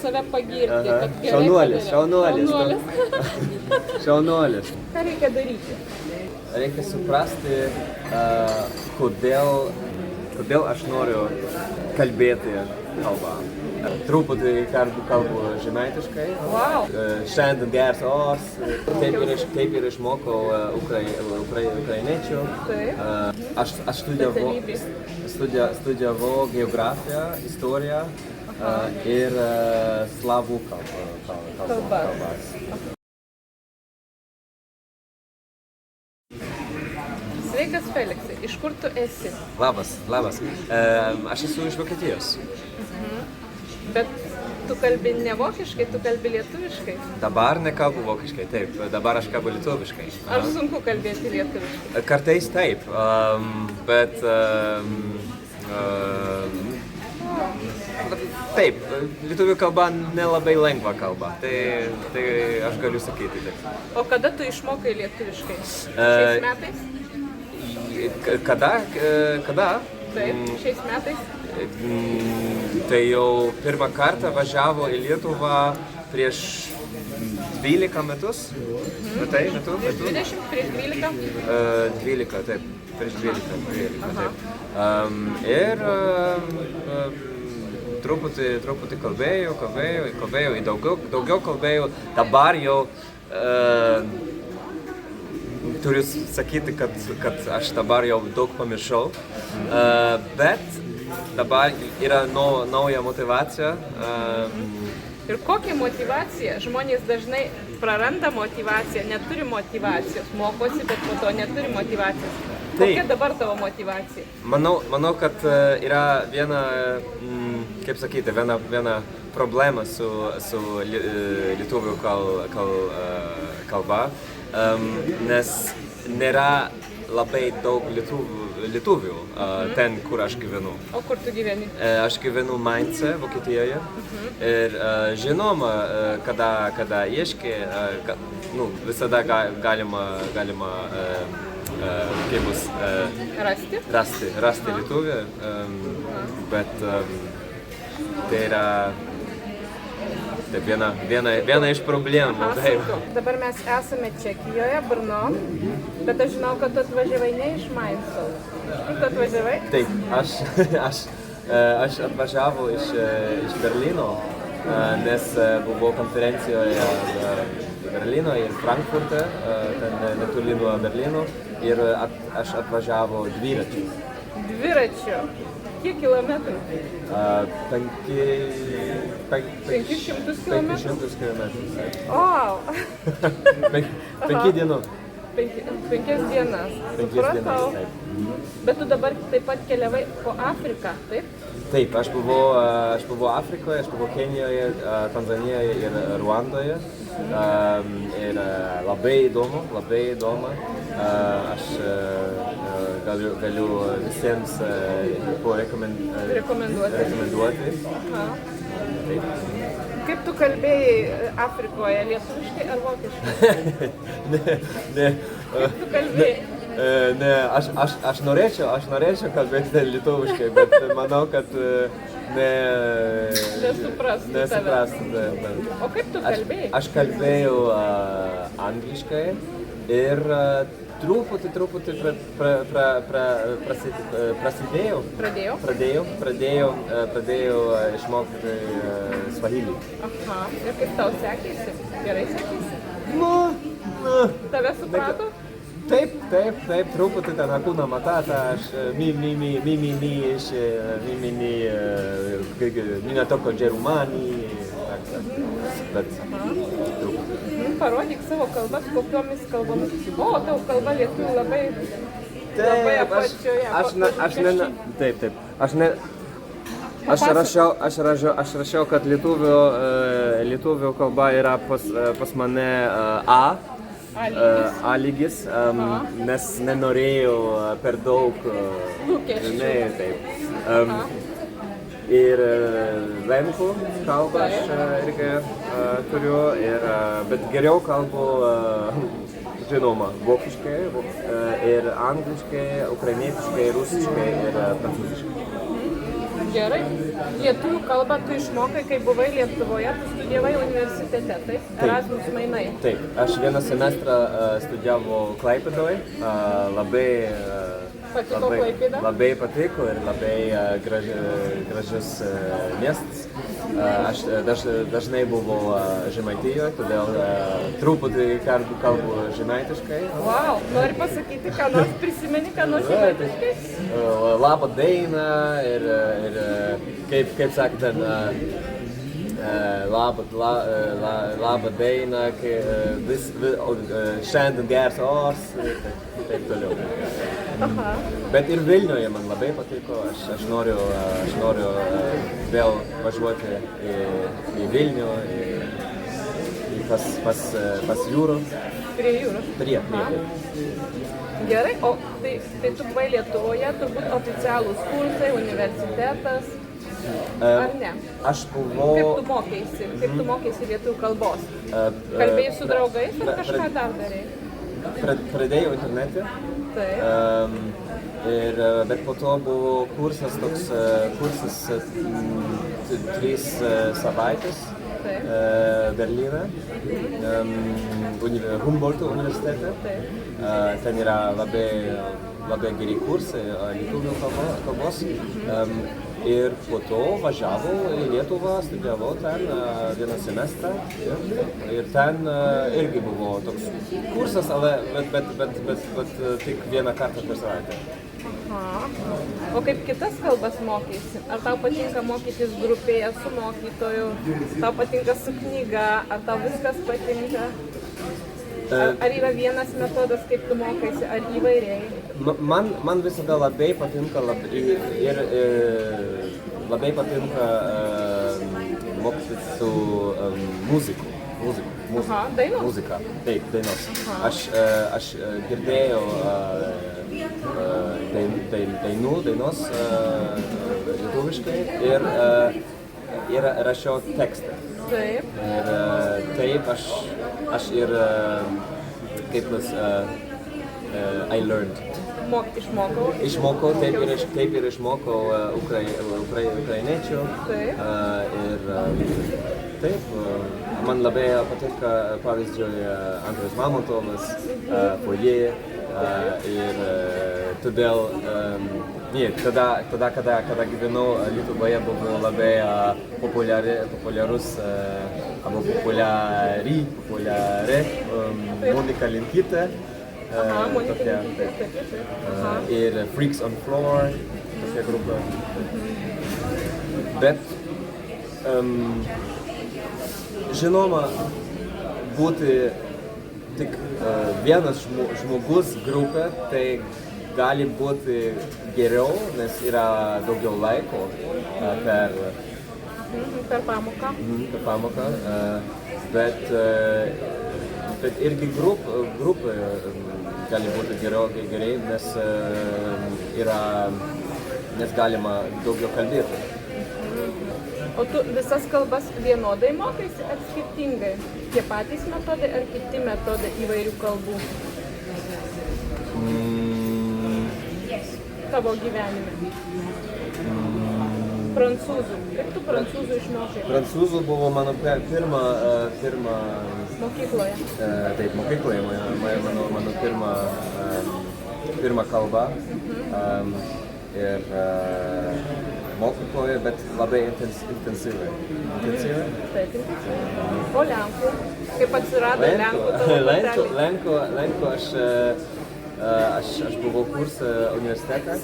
save pagirti, kad gerai Šaunuolis, padarė. Šaunuolis. Ką reikia daryti? Reikia suprasti, kodėl aš noriu kalbėti kalbą. Truputį kalbu žemaitiškai. Wow. Šiandien geras oras, kaip ir išmokau ukrainiečių. Aš studijavau geografiją, istoriją ir slavų kalbas. Sveikas, Feliksai. Iš kur tu esi? Labas. Aš esu iš Vokietijos. Bet tu kalbi ne vokiškai, tu kalbi lietuviškai. Dabar nekalbu vokiškai, taip. Dabar aš kalbu lietuviškai. Ar sunku kalbėti lietuviškai? Kartais taip, bet taip, lietuvių kalba nelabai lengva kalba, tai aš galiu sakyti taip. O kada tu išmokai lietuviškai? Šiais metais? Kada? Taip, šiais metais. Tai jau pirmą kartą važiavo į Lietuvą prieš 12 metus. Tai metu? Prieš 20, prieš 12? 12, taip. Prieš 12, taip. Ir truputį kalbėjau, daugiau kalbėjau. Dabar jau turiu sakyti, kad aš dabar jau daug pamiršau, bet dabar yra nauja motyvacija. Ir kokia motyvacija? Žmonės dažnai praranda motyvaciją, neturi motyvacijos, mokosi, bet po to neturi motyvacijos. Kokia dabar tavo motyvacija? Manau, kad yra viena problema su lietuvių kalba, nes nėra labai daug lietuvių ten, kur aš gyvenu. O kur tu gyveni? Aš gyvenu Mainze, Vokietijoje. Ir žinoma, kada ieškai, visada galima kaip bus rasti lietuvį, bet tai yra viena iš problemų. Dabar mes esame Čekijoje, Brno, bet aš žinau, kad tu atvažiavai ne iš Mainzo. Kur tu atvažiavai? Taip, aš atvažiavau iš Berlyno, nes buvau konferencijoje Berlyno ir Frankfurte, ten netoli nuo Berlyno, ir aš atvažiavau dviračiu. Dviračiu? Kiek kilometrų? 500 kilometrų? 500 kilometrų. O! 5 dienų. 5 dienas. Supratau. Bet tu dabar taip pat keliavai po Afriką, taip? Taip, aš buvau Afrikoje, aš buvau Kenijoje, Tanzanijoje ir Ruandoje. Ir labai įdomu. Aš galiu visiems rekomenduoti. Kaip tu kalbėjai Afrikoje, lietuviškai ar vokiškai? Ne. Kaip tu kalbėjai? Ne, aš norėčiau kalbėti lietuviškai, bet manau, kad nesuprastų. O kaip tu kalbėjai? Aš kalbėjau angliškai ir truputį pradėjau išmokti swahili. Aha, ir kaip tau sekėsi? Gerai sekėsi? Tave suprato? Taip, truputį ten Hakuna Matata, aš Nina toko Džerumani, bet truputį. Parodyk savo kalbas, kokiomis kalbomis. O, tavo kalba lietuvių labai apačioje. Taip. Aš rašiau, kad lietuvių kalba yra pas mane A lygis, nes nenorėjau per daug lūkesčių. Ir lenkų kalbą aš irgi turiu, bet geriau kalbu, žinoma, vokiškai, ir angliškai, ukrainietiškai, rusiškai ir prancūziškai. Gerai. Lietuvių kalbą tu išmokai, kai buvai Lietuvoje, tu studijavai universitete, taip? Erasmus mainai. Taip, aš vieną semestrą studijavau Klaipėdoje, labai Patiko Klaipėda? Labai patiko ir labai gražus miestas. Aš dažnai buvau Žemaitijoje, todėl truputį kalbu žemaitiškai. Wow, nori pasakyti, ką nors prisimeni, ką nors žemaitiškai? Labą dainą ir kaip sakė ten, labą dainą, šiandien gers ors, taip toliau. Aha. Bet ir Vilniuje man labai patiko, aš noriu vėl važiuoti į Vilnių, pas jūrų. Prie jūros? Prie. Gerai, o tai tu buvai Lietuvoje, turbūt oficialūs kursai, universitetas, ar ne? Aš buvau... Kaip tu mokėsi lietuvių kalbos? Kalbėjai su draugais ar kažką dar darei? Pradėjau internete. Taip. Bet po to buvo kursas 3 savaitės Berlyne, Humboldto universitete. Ten yra labai geri kursai lietuvių kalbos. Ir po to važiavau į Lietuvą, studijavau ten vieną semestrą ir ten irgi buvo toks kursas, bet tik vieną kartą per savaitę. Aha. O kaip kitas kalbas mokysi? Ar tau patinka mokytis grupėje su mokytoju? Tau patinka su knyga? Ar tau viskas patinka? Ar yra vienas metodas, kaip tu mokaisi, ar įvairiai? Man visada labai patinka mokytis su muzika. Dainos? Muzika, taip, dainos. Aš girdėjau dainos lietuviškai ir rašiau tekstą. Taip. Ir taip aš ir I learned. Išmokau, taip ir išmokau ukrainiečių. Taip. Ir taip, man labai patinka, pavyzdžiui, Andrius Mamontovas, Foje. Ir todėl, kada gyvenau Lietuvoje, buvau labai populiarus, populiari Monika Linkytė. Ir Freaks on Floor, tokia grupė. Bet, žinoma, būti tik vienas žmogus grupė, tai gali būti geriau, nes yra daugiau laiko per pamoką. Per pamoką. Bet irgi grupė gali būti gerai, nes galima daugiau kalbėti. O tu visas kalbas vienodai mokaisi ar skirtingai? Tie patys metodai ar kiti metodai įvairių kalbų? Tavo gyvenime. Prancūzų. Kaip tu prancūzų išmokai? Prancūzų buvo mano pirma... Mokykloje? Taip, mokykloje. Mano pirma kalba. Ir mokykloje, bet labai intensyviai. Taip, intensyviai. O lenkų? Kaip atsirado lenkų tavo patelė? Lenkų aš buvau kursą universitete,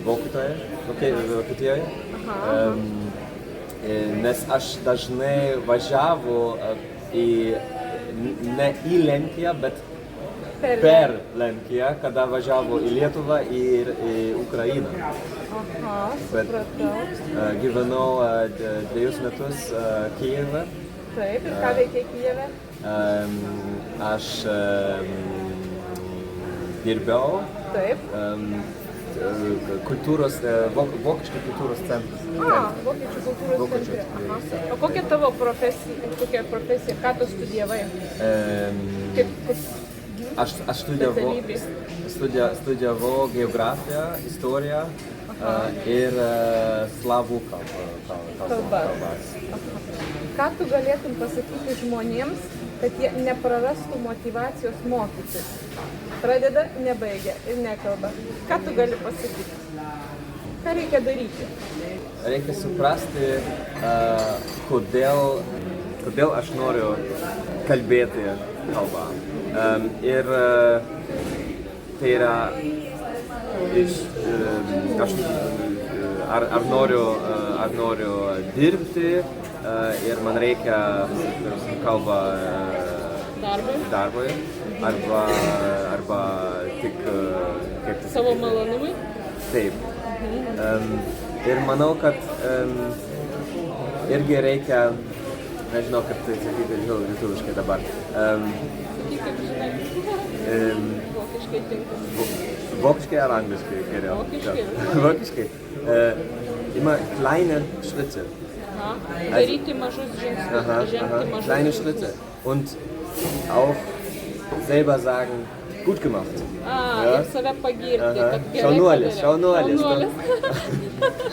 Vokietijoje. Nes aš dažnai važiavau ne į Lenkiją, bet per Lenkiją, kada važiavau į Lietuvą ir į Ukrainą. Aha, supratau. Gyvenau 2 metus Kijeve. Taip, ir ką veikiai Kijeve? Aš dirbiau. Taip. Vokiško kultūros centras. Vokiečių kultūros centre. O kokia tavo profesija? Ką tu studijavai? Aš studijavau geografiją, istoriją ir slavų kalbas. Ką tu galėtum pasakyti žmonėms, kad jie neprarastų motyvacijos mokytis? Pradeda, nebaigia ir nekalba. Ką tu gali pasakyti? Ką reikia daryti? Reikia suprasti, kodėl aš noriu kalbėti kalbą. Ir tai yra ar noriu dirbti ir man reikia kalbą darbui, arba tik Savo malonumui? Taip. Ir manau, kad irgi reikia, nežinau, kaip tai sakyti lietuviškai dabar. Vokiškai tinka. Vokiškai ar angliškai geriau? Vokiškai. Immer kleine Schritte. Daryti mažus žingsnius. Kleine Schritte. Und auch selber sagen, gut gemacht. Ir save pagirti, kad gerai Šaunuolis.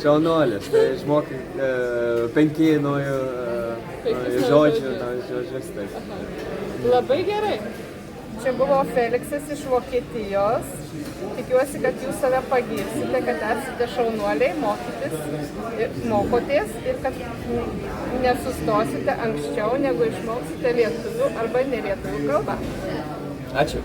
Šaunuolis. Tai išmok 5 naujų žodžių. Labai gerai. Čia buvo Feliksas iš Vokietijos. Tikiuosi, kad jūs save pagirsite, kad esate šaunuoliai, mokotės ir kad nesustosite anksčiau, negu išmoksite lietuvių arba nelietuvių kalbą. Ačiū.